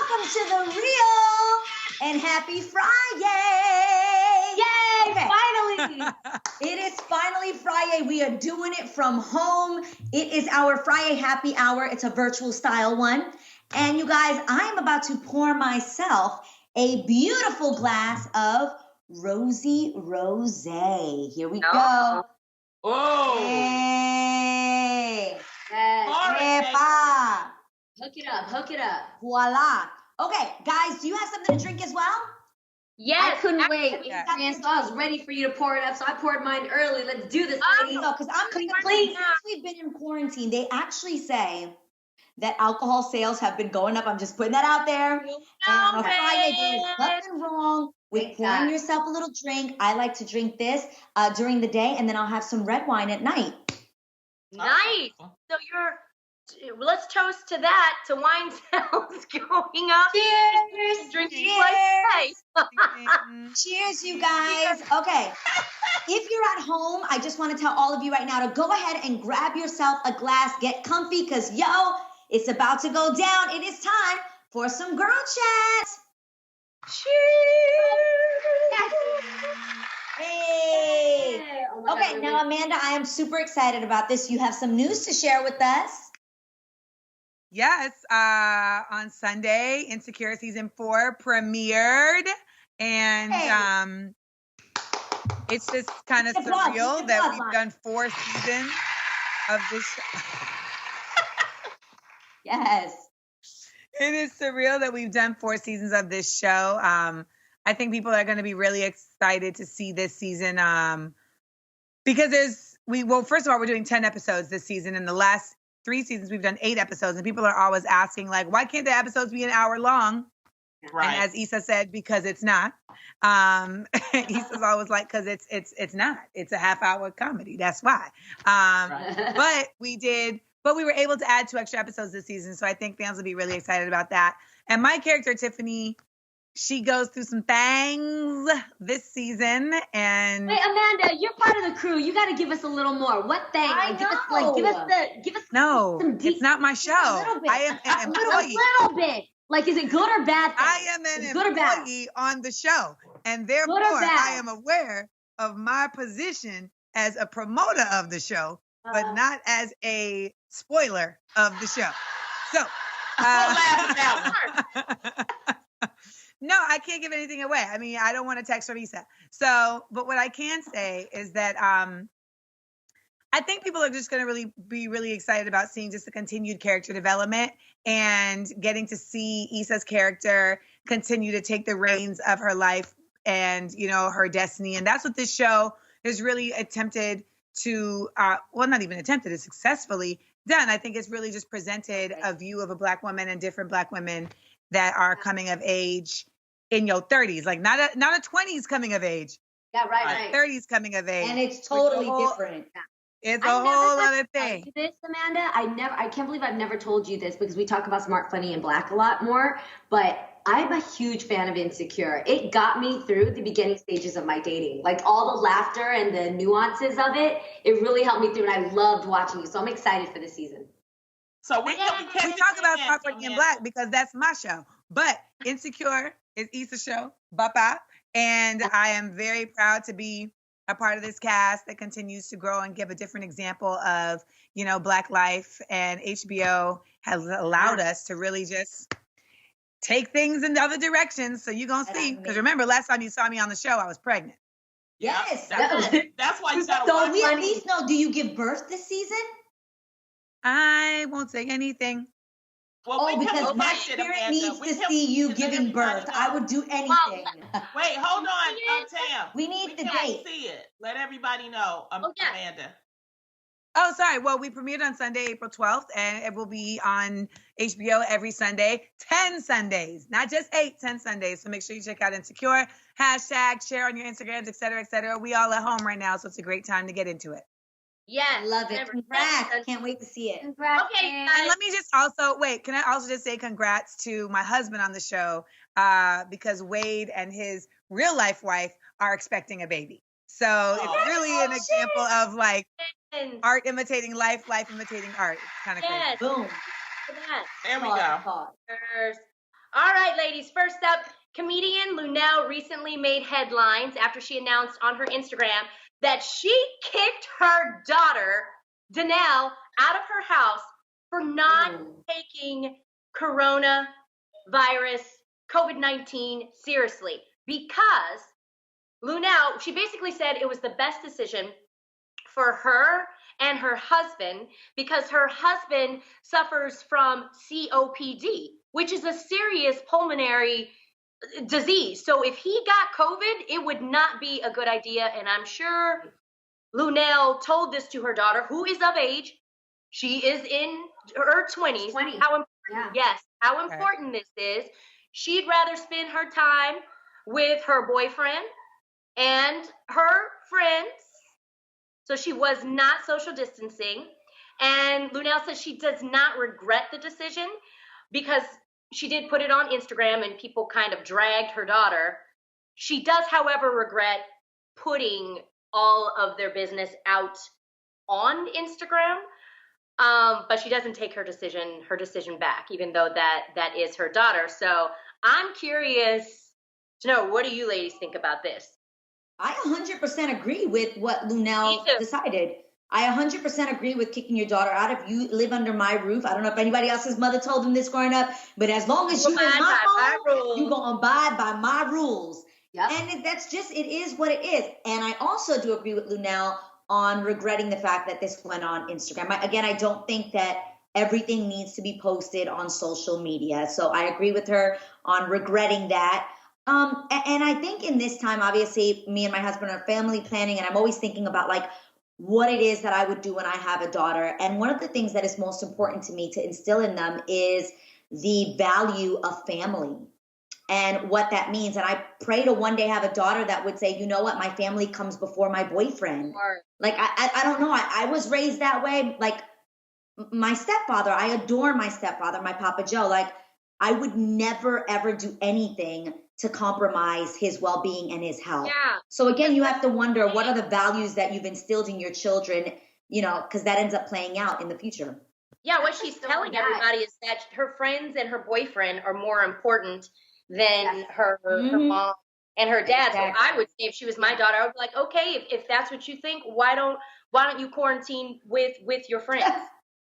welcome to the Real and Happy Friday. Yay, Okay. finally. It is finally Friday. We are doing it from home. It is our Friday happy hour. It's a virtual style one. And you guys, I'm about to pour myself a beautiful glass of Rosy Rosé. Here we go. Oh. Hey. Yes. Epa. Hook it up. Voila. Okay, guys, do you have something to drink as well? Yes. I couldn't wait. Yeah. So I was ready for you to pour it up, so I poured mine early. Let's do this, ladies. No, because since we've been in quarantine, they actually say that alcohol sales have been going up. I'm just putting that out there. And on Friday, there's nothing wrong with pouring yourself a little drink. I like to drink this during the day, and then I'll have some red wine at night. Nice. So let's toast to that, to wine sales going up. Cheers. Drinking Cheers. Cheers, you guys. Okay. If you're at home, I just want to tell all of you right now to go ahead and grab yourself a glass, get comfy, because it's about to go down. It is time for some girl chat. Cheers. Hey. Okay, now Amanda, I am super excited about this. You have some news to share with us. Yes, on Sunday, Insecure season 4 premiered, and it's just kind of surreal that we've done 4 seasons of this show. Yes. It is surreal that we've done 4 seasons of this show. I think people are going to be really excited to see this season because first of all, we're doing 10 episodes this season. In the last 3 seasons, we've done 8 episodes, and people are always asking, like, why can't the episodes be an hour long? Right. And as Issa said, because it's not. Issa's always like, because it's not. It's a half-hour comedy. That's why. But we were able to add 2 extra episodes this season, so I think fans will be really excited about that. And my character, Tiffany, she goes through some things this season, and wait, Amanda, you're part of the crew. You got to give us a little more. What thing? Give us. No, it's not my show. I am an employee. A little bit. Like, is it good or bad? Thing? I am an employee on the show, and therefore I am aware of my position as a promoter of the show, but not as a spoiler of the show. So, no, I can't give anything away. I mean, I don't want to text Risa. So, but what I can say is that I think people are just going to be really excited about seeing just the continued character development and getting to see Issa's character continue to take the reins of her life and, her destiny. And that's what this show has really attempted to, not even attempted, it's successfully done. I think it's really just presented a view of a Black woman and different Black women that are coming of age in your 30s, like not a 20s coming of age. Yeah, right. 30s coming of age. And it's totally different. It's a whole other thing. This, Amanda, I can't believe I've never told you this because we talk about Smart, Funny, and Black a lot more, but I'm a huge fan of Insecure. It got me through the beginning stages of my dating. Like all the laughter and the nuances of it, it really helped me through, and I loved watching it. So I'm excited for the season. So we talk about Smart, Funny, and Black because that's my show. But Insecure is Issa's show, Bapa. And I am very proud to be a part of this cast that continues to grow and give a different example of, Black life. And HBO has allowed us to really just take things in other directions. So you're going to see. Because remember, last time you saw me on the show, I was pregnant. Yes. That's why you got to So we at least know, do you give birth this season? I won't say anything. Well, because my spirit needs to see you giving birth. I would do anything. Wait, hold on, Tam. We need the date. See it. Let everybody know, Amanda. Oh, sorry. Well, we premiered on Sunday, April 12th, and it will be on HBO every Sunday, 10 Sundays, not just 8, 10 Sundays. So make sure you check out Insecure, #, share on your Instagrams, et cetera, et cetera. We all at home right now, so it's a great time to get into it. Yes. Love it. Congrats. I can't wait to see it. Congrats. Okay. And let me just can I also just say congrats to my husband on the show because Wade and his real life wife are expecting a baby. So it's really an example of like art imitating life, life imitating art. It's kind of crazy. Boom. There we go. All right, ladies. First up, comedian Luenell recently made headlines after she announced on her Instagram that she kicked her daughter, Danelle, out of her house for not taking coronavirus, COVID-19 seriously. Because Luenell, she basically said it was the best decision for her and her husband because her husband suffers from COPD, which is a serious pulmonary disease. So if he got COVID, it would not be a good idea. And I'm sure Luenell told this to her daughter, who is of age. She is in her 20s. 20. How important, yes, how important this is. She'd rather spend her time with her boyfriend and her friends. So she was not social distancing. And Luenell says she does not regret the decision because she did put it on Instagram and people kind of dragged her daughter. She does, however, regret putting all of their business out on Instagram. But she doesn't take her decision back, even though that is her daughter. So I'm curious to know, what do you ladies think about this? I 100% agree with what Luenell decided. I 100% agree with kicking your daughter out. If you live under my roof, I don't know if anybody else's mother told them this growing up, but as long as you in my home, you're going to abide by my rules. Yep. And that's just, it is what it is. And I also do agree with Luenell on regretting the fact that this went on Instagram. I don't think that everything needs to be posted on social media. So I agree with her on regretting that. And I think in this time, obviously, me and my husband are family planning, and I'm always thinking about like what it is that I would do when I have a daughter. And one of the things that is most important to me to instill in them is the value of family and what that means. And I pray to one day have a daughter that would say, you know what, my family comes before my boyfriend. Like, I don't know. I was raised that way. Like my stepfather, I adore my stepfather, my Papa Joe. Like I would never, ever do anything to compromise his well-being and his health. Yeah. So again, you have to wonder, what are the values that you've instilled in your children, you know, because that ends up playing out in the future. Yeah, what she's telling everybody is that her friends and her boyfriend are more important than her mom and her dad. Exactly. So I would say if she was my daughter, I would be like, okay, if that's what you think, why don't you quarantine with your friends?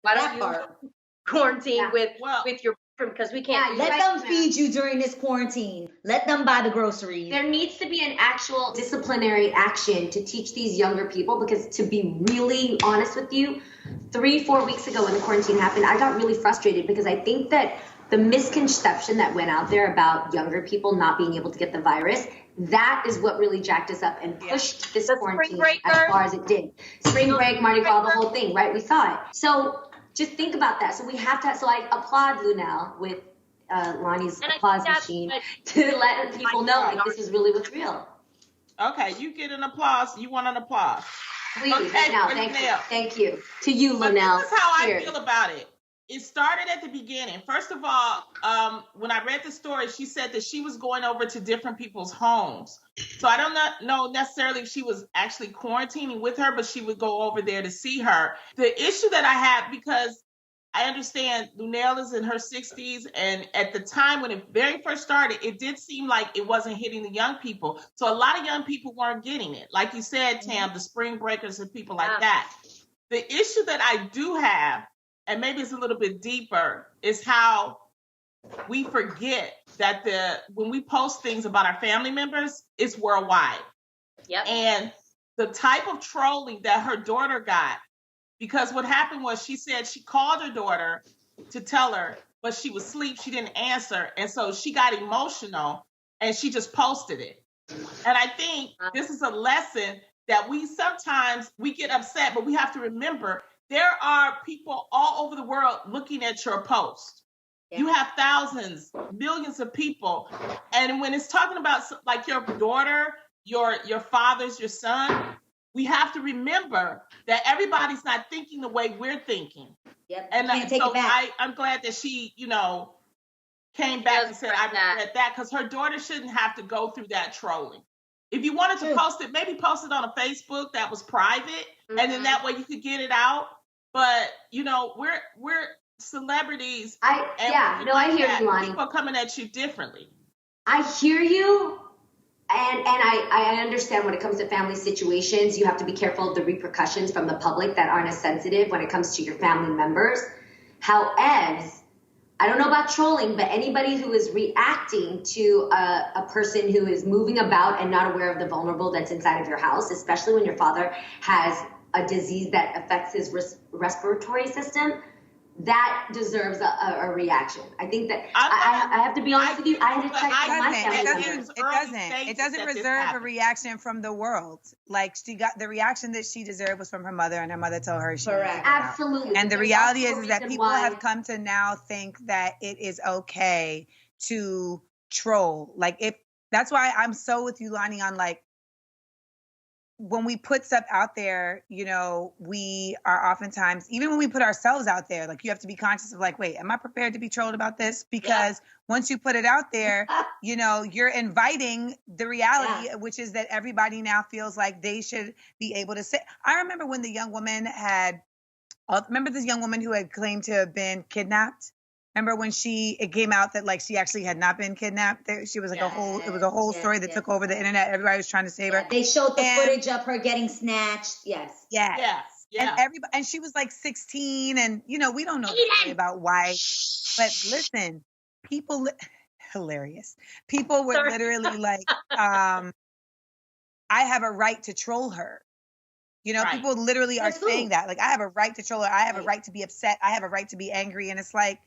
Why don't you quarantine with your, because we can't. Let them feed you during this quarantine. Let them buy the groceries. There needs to be an actual disciplinary action to teach these younger people, because to be really honest with you, 3-4 weeks ago when the quarantine happened, I got really frustrated because I think that the misconception that went out there about younger people not being able to get the virus, that is what really jacked us up and pushed this quarantine as far as it did. Spring break, Mardi Gras, the whole thing, right? We saw it. So just think about that. So we have to. So I applaud Luenell with Lonnie's applause machine to let people know like this is really what's real. Okay, you get an applause. You want an applause? Please, okay, now, thank you to you, Luenell. This is how I feel about it. It started at the beginning. First of all, when I read the story, she said that she was going over to different people's homes. So I don't know necessarily if she was actually quarantining with her, but she would go over there to see her. The issue that I have, because I understand Luenell is in her 60s, and at the time when it very first started, it did seem like it wasn't hitting the young people. So a lot of young people weren't getting it. Like you said, Tam, the spring breakers and people like that. The issue that I do have, and maybe it's a little bit deeper, is how we forget that when we post things about our family members, it's worldwide. Yep. And the type of trolling that her daughter got, because what happened was she said she called her daughter to tell her, but she was asleep, she didn't answer, and so she got emotional and she just posted it. And I think this is a lesson that we sometimes get upset, but we have to remember there are people all over the world looking at your post. Yeah. You have thousands, millions of people. And when it's talking about like your daughter, your fathers, your son, we have to remember that everybody's not thinking the way we're thinking. Yep. And so I'm glad that she, came back and said, I regret that, because her daughter shouldn't have to go through that trolling. If you wanted to post it, maybe post it on a Facebook that was private, and then that way you could get it out. But we're celebrities. I hear you, Lonnie. People are coming at you differently. I hear you. And I understand when it comes to family situations, you have to be careful of the repercussions from the public that aren't as sensitive when it comes to your family members. However, I don't know about trolling, but anybody who is reacting to a person who is moving about and not aware of the vulnerable that's inside of your house, especially when your father has a disease that affects his respiratory system, that deserves a reaction. I think that I have to be honest with you. I had to check my family. It doesn't reserve a reaction from the world. Like, she got the reaction that she deserved was from her mother, and her mother told her she correct. Absolutely. And the reality is that people have come to now think that it is okay to troll. Like, that's why I'm so with you, Lonnie, on like, when we put stuff out there, you know, we are oftentimes, even when we put ourselves out there, like, you have to be conscious of like, wait, am I prepared to be trolled about this? Because once you put it out there, you know, you're inviting the reality, which is that everybody now feels like they should be able to say. I remember when the young woman remember this young woman who had claimed to have been kidnapped? Remember when it came out that like she actually had not been kidnapped? She was like it was a whole story that took over the internet. Everybody was trying to save her. They showed the footage of her getting snatched. Yes. And she was like 16, and you know, we don't know the story about why, but listen, hilarious. People were literally like, I have a right to troll her. You know, people literally are saying that. Like, I have a right to troll her. I have a right to be upset. I have a right to be angry. And it's like,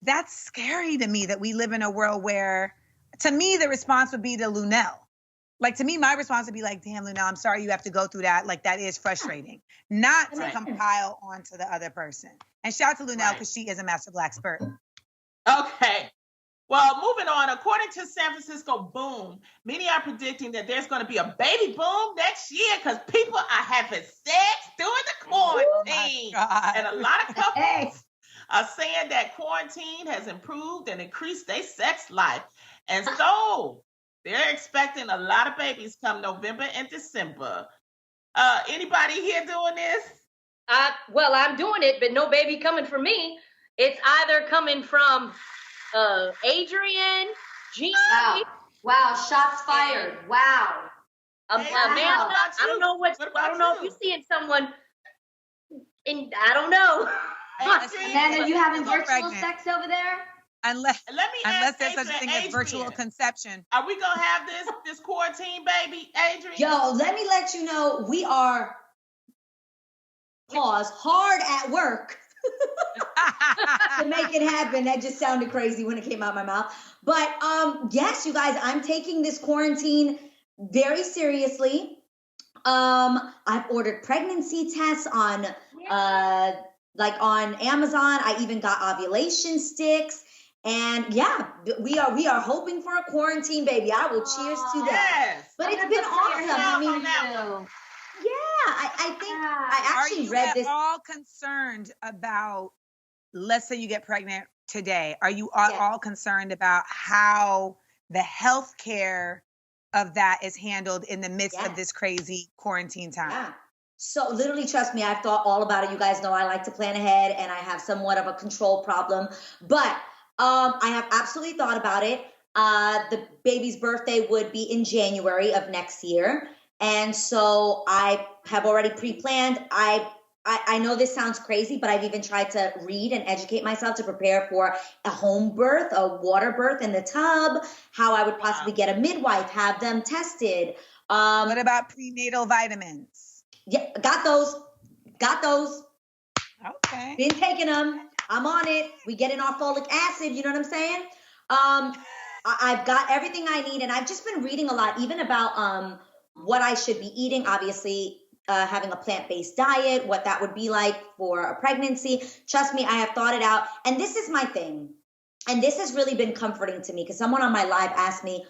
that's scary to me that we live in a world where, to me, the response would be to Luenell. Like, to me, my response would be like, damn, Luenell, I'm sorry you have to go through that. Like, that is frustrating. Not to compile onto the other person. And shout out to Luenell because she is a master black expert. Okay. Well, moving on, according to San Francisco Boom, many are predicting that there's going to be a baby boom next year because people are having sex during the quarantine. And a lot of couples are saying that quarantine has improved and increased their sex life. And so they're expecting a lot of babies come November and December. Anybody here doing this? Well, I'm doing it, but no baby coming from me. It's either coming from Adrian, Jean. Wow, shots fired. Wow. Amanda, I don't know I don't know if you're seeing someone, and I don't know. Amanda, you having virtual sex over there? Unless there's such a thing as virtual conception. Are we gonna have this quarantine baby, Adrian? Yo, let me let you know we are hard at work to make it happen. That just sounded crazy when it came out of my mouth. But yes, you guys, I'm taking this quarantine very seriously. I've ordered pregnancy tests on on Amazon. I even got ovulation sticks. And we are hoping for a quarantine baby. I will cheers to that. Yes. But it's been awesome. I think I actually read this. Are you at all concerned about, let's say you get pregnant today, are you at all concerned about how the healthcare of that is handled in the midst of this crazy quarantine time? Yeah. So literally, trust me, I've thought all about it. You guys know I like to plan ahead and I have somewhat of a control problem. But I have absolutely thought about it. The baby's birthday would be in January of next year. And so I have already pre-planned. I know this sounds crazy, but I've even tried to read and educate myself to prepare for a home birth, a water birth in the tub, how I would possibly get a midwife, have them tested. What about prenatal vitamins? Yeah, got those. Okay. Been taking them. I'm on it. We getting our folic acid. You know what I'm saying? I've got everything I need, and I've just been reading a lot, even about what I should be eating. Obviously, having a plant-based diet, what that would be like for a pregnancy. Trust me, I have thought it out. And this is my thing. And this has really been comforting to me because someone on my live asked me,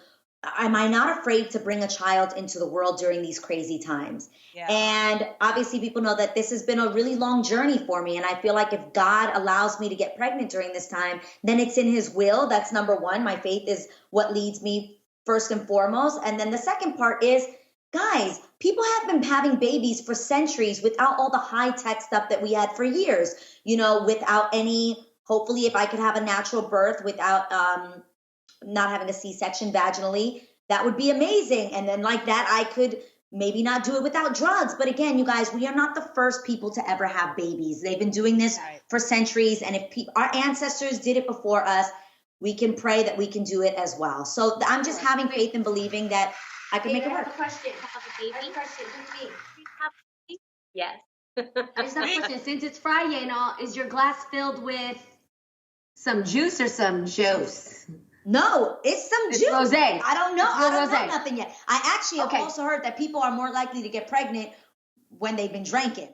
am I not afraid to bring a child into the world during these crazy times? Yeah. And obviously people know that this has been a really long journey for me. And I feel like if God allows me to get pregnant during this time, then it's in his will. That's number one. My faith is what leads me first and foremost. And then the second part is guys, people have been having babies for centuries without all the high-tech stuff that we had for years, without any, hopefully if I could have a natural birth without not having a C-section vaginally, that would be amazing. And then like that, I could maybe not do it without drugs. But again, you guys, we are not the first people to ever have babies. They've been doing this for centuries. And if our ancestors did it before us, we can pray that we can do it as well. So I'm just having faith and believing that I can make it work. I have a question. Yes. I just have a question. Since it's Friday and all, is your glass filled with some juice or some juice? No, it's some juice. Rosé. I don't know. I don't rosé. know nothing yet. I actually have also heard that people are more likely to get pregnant when they've been drinking.